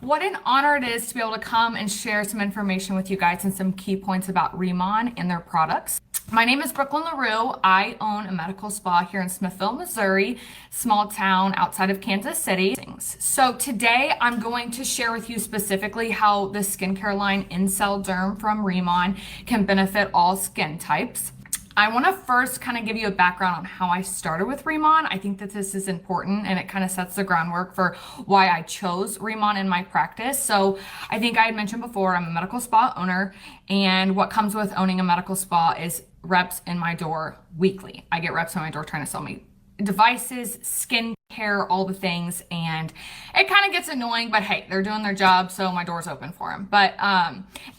What an honor it is to be able to come and share some information with you guys and some key points about Remon and their products. My name is BrooklyneLaroo. I own a medical spa here in Smithville, Missouri, small town outside of Kansas City. So today I'm going to share with you specifically how the skincare line Incel Derm from Remon can benefit all skin types. I want to first kind of give you a background on how I started with Remon. I think that this is important and it kind of sets the groundwork for why I chose Remon in my practice. So I think I had mentioned before, I'm a medical spa owner, and what comes with owning a medical spa is reps in my door weekly. I get reps in my door trying to sell me devices, skincare, all the things, and it kind of gets annoying, but hey, they're doing their job, so my door's open for them. But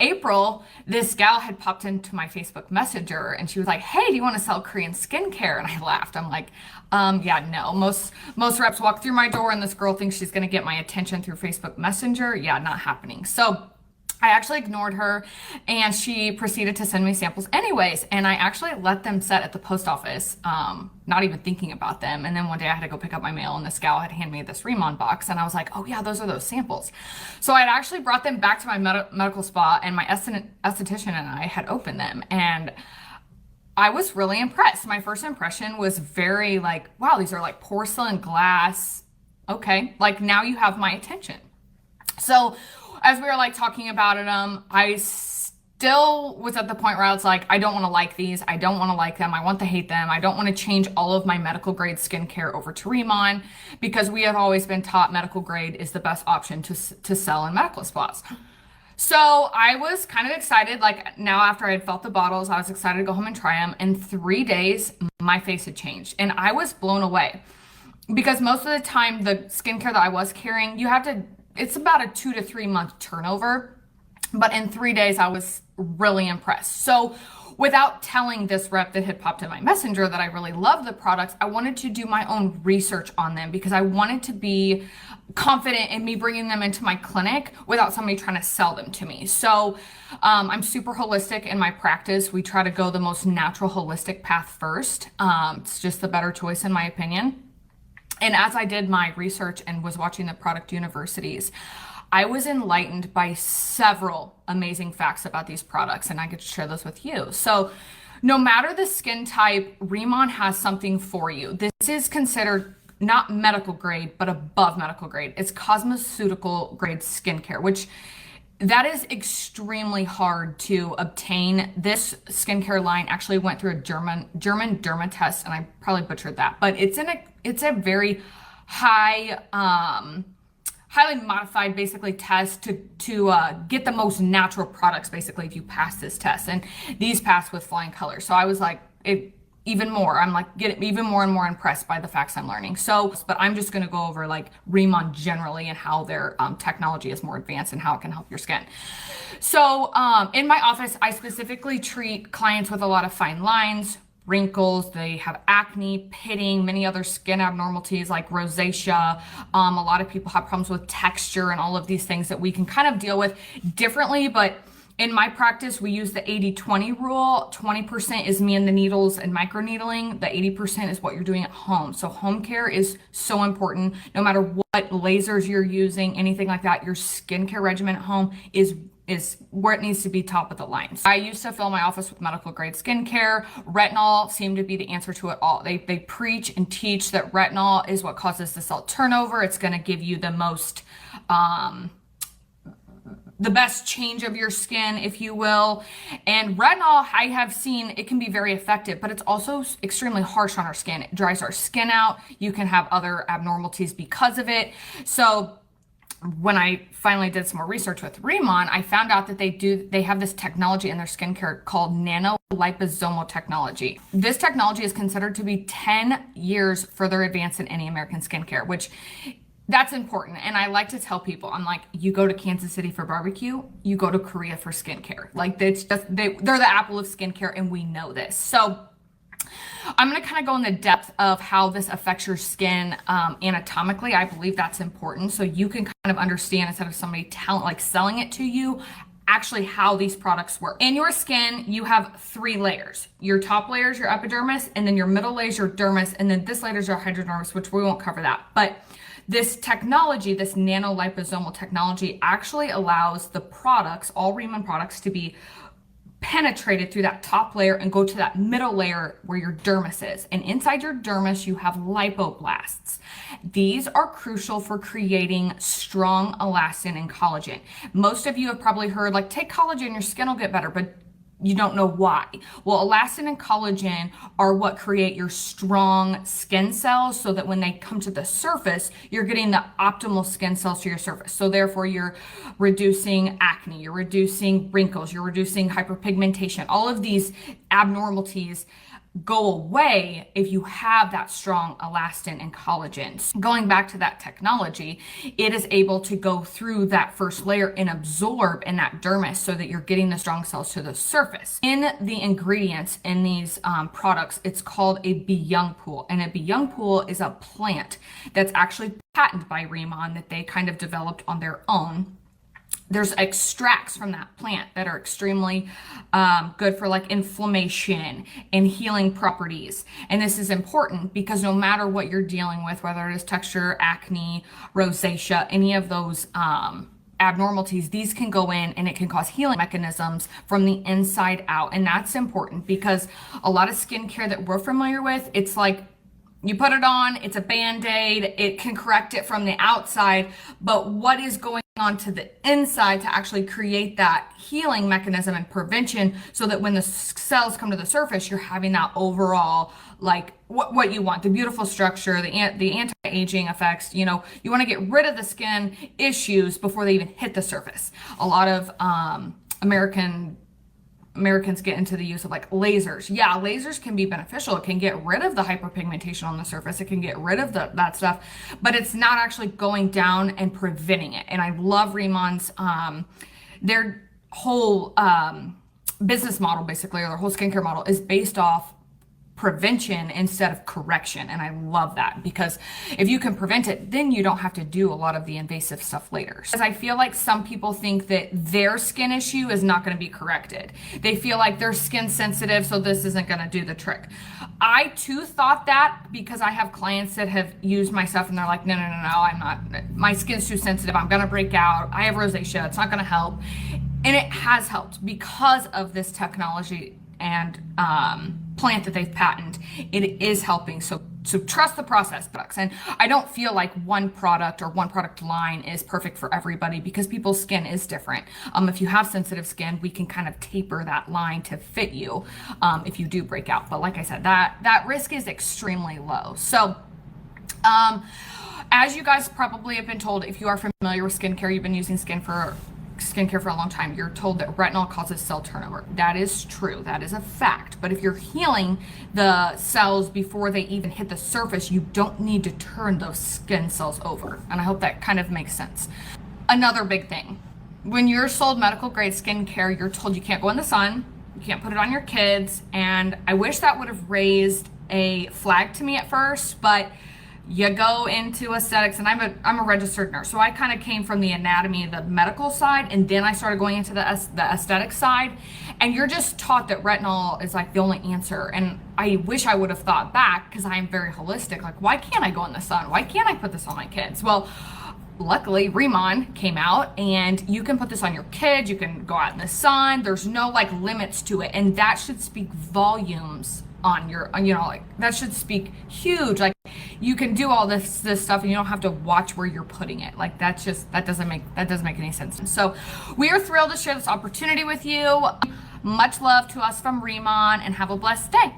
April, this gal had popped into my Facebook Messenger and she was like, hey, do you want to sell Korean skincare? And I laughed. I'm like, yeah, no. Most reps walk through my door and this girl thinks she's gonna get my attention through Facebook Messenger. Yeah, not happening. So I actually ignored her and she proceeded to send me samples anyways. And I actually let them set at the post office, not even thinking about them. And then one day I had to go pick up my mail and this gal had handed me this Remon box and I was like, oh yeah, those are those samples. So I had actually brought them back to my medical spa and my esthetician and I had opened them and I was really impressed. My first impression was very like, wow, these are like porcelain glass. Okay, like now you have my attention. So as we were like talking about it, I still was at the point where I was like, I don't want to like these. I don't want to like them. I want to hate them. I don't want to change all of my medical grade skincare over to Remon because we have always been taught medical grade is the best option to sell in medical spas. So I was kind of excited. Like now after I had felt the bottles, I was excited to go home and try them. In 3 days, my face had changed and I was blown away because most of the time the skincare that I was carrying, it's about a 2 to 3 month turnover, but in 3 days I was really impressed. So without telling this rep that had popped in my messenger that I really loved the products, I wanted to do my own research on them because I wanted to be confident in me bringing them into my clinic without somebody trying to sell them to me. So I'm super holistic in my practice. We try to go the most natural holistic path first. It's just the better choice in my opinion. And as I did my research and was watching the product universities, I was enlightened by several amazing facts about these products, and I get to share those with you. So no matter the skin type, Remon has something for you. This is considered not medical grade, but above medical grade. It's cosmaceutical grade skincare, which that is extremely hard to obtain. This skincare line actually went through a German derma test, and I probably butchered that, but it's a very high, highly modified basically test to get the most natural products basically if you pass this test, and these pass with flying colors. So I was like, even more. I'm like getting even more and more impressed by the facts I'm learning. So, but I'm just going to go over like Remon generally and how their technology is more advanced and how it can help your skin. So in my office, I specifically treat clients with a lot of fine lines, wrinkles, they have acne, pitting, many other skin abnormalities like rosacea. A lot of people have problems with texture and all of these things that we can kind of deal with differently, but in my practice, we use the 80-20 rule. 20% is me and the needles and microneedling. The 80% is what you're doing at home. So home care is so important. No matter what lasers you're using, anything like that, your skincare regimen at home is where it needs to be top of the line. I used to fill my office with medical grade skincare. Retinol seemed to be the answer to it all. They preach and teach that retinol is what causes the cell turnover. It's going to give you the most the best change of your skin, if you will. And retinol, I have seen it can be very effective, but it's also extremely harsh on our skin. It dries our skin out. You can have other abnormalities because of it. So when I finally did some more research with Remon, I found out that they have this technology in their skincare called nano liposomal technology. This technology is considered to be 10 years further advanced than any American skincare, which that's important. And I like to tell people, I'm like, you go to Kansas City for barbecue, you go to Korea for skincare. Like it's just, they're the apple of skincare and we know this. So I'm going to kind of go in the depth of how this affects your skin anatomically. I believe that's important. So you can kind of understand instead of somebody selling it to you, actually how these products work. In your skin, you have 3 layers. Your top layer is your epidermis, and then your middle layer is your dermis, and then this layer is your hypodermis, which we won't cover that. But This technology, this nano liposomal technology, actually allows the products, all Remon products, to be penetrated through that top layer and go to that middle layer where your dermis is. And inside your dermis, you have lipoblasts. These are crucial for creating strong elastin and collagen. Most of you have probably heard, like, take collagen, your skin will get better, but you don't know why. Well, elastin and collagen are what create your strong skin cells, so that when they come to the surface, you're getting the optimal skin cells to your surface. So therefore, you're reducing acne, you're reducing wrinkles, you're reducing hyperpigmentation. All of these abnormalities go away if you have that strong elastin and collagen. Going back to that technology, it is able to go through that first layer and absorb in that dermis, so that you're getting the strong cells to the surface. In the ingredients in these products, it's called a Byung pool, and a Byung pool is a plant that's actually patented by Remon, that they kind of developed on their own. There's extracts from that plant that are extremely good for like inflammation and healing properties. And this is important because no matter what you're dealing with, whether it is texture, acne, rosacea, any of those abnormalities, these can go in and it can cause healing mechanisms from the inside out. And that's important because a lot of skincare that we're familiar with, it's like, you put it on, it's a Band-Aid, it can correct it from the outside, but what is going on to the inside to actually create that healing mechanism and prevention, so that when the cells come to the surface, you're having that overall, like, what you want, the beautiful structure, the anti-aging effects. You know, you want to get rid of the skin issues before they even hit the surface. A lot of Americans get into the use of like lasers. Yeah, lasers can be beneficial. It can get rid of the hyperpigmentation on the surface. It can get rid of that stuff, but it's not actually going down and preventing it. And I love Remon's, their whole business model, basically, or their whole skincare model is based off prevention instead of correction. And I love that, because if you can prevent it, then you don't have to do a lot of the invasive stuff later. Because I feel like some people think that their skin issue is not going to be corrected. They feel like they're skin sensitive, so this isn't going to do the trick. I too thought that, because I have clients that have used my stuff and they're like, no, I'm not, my skin's too sensitive, I'm going to break out, I have rosacea, it's not going to help. And it has helped because of this technology and plant that they've patented. It is helping. So trust the process products. And I don't feel like one product or one product line is perfect for everybody, because people's skin is different. If you have sensitive skin, we can kind of taper that line to fit you if you do break out. But like I said, that risk is extremely low. So as you guys probably have been told, if you are familiar with skincare, you've been using skincare for a long time, you're told that retinol causes cell turnover. That is true. That is a fact. But if you're healing the cells before they even hit the surface, you don't need to turn those skin cells over. And I hope that kind of makes sense. Another big thing, when you're sold medical grade skincare, you're told you can't go in the sun, you can't put it on your kids. And I wish that would have raised a flag to me at first, but you go into aesthetics, and I'm a registered nurse, so I kind of came from the anatomy, the medical side, and then I started going into the aesthetic side, and you're just taught that retinol is like the only answer. And I wish I would have thought back, because I am very holistic. Like, why can't I go in the sun? Why can't I put this on my kids? Well, luckily Remon came out, and you can put this on your kids, you can go out in the sun, there's no like limits to it, and that should speak volumes on your, you know, like that should speak huge. Like, you can do all this stuff and you don't have to watch where you're putting it. Like, that doesn't make any sense. So we are thrilled to share this opportunity with you. Much love to us from Remon, and have a blessed day.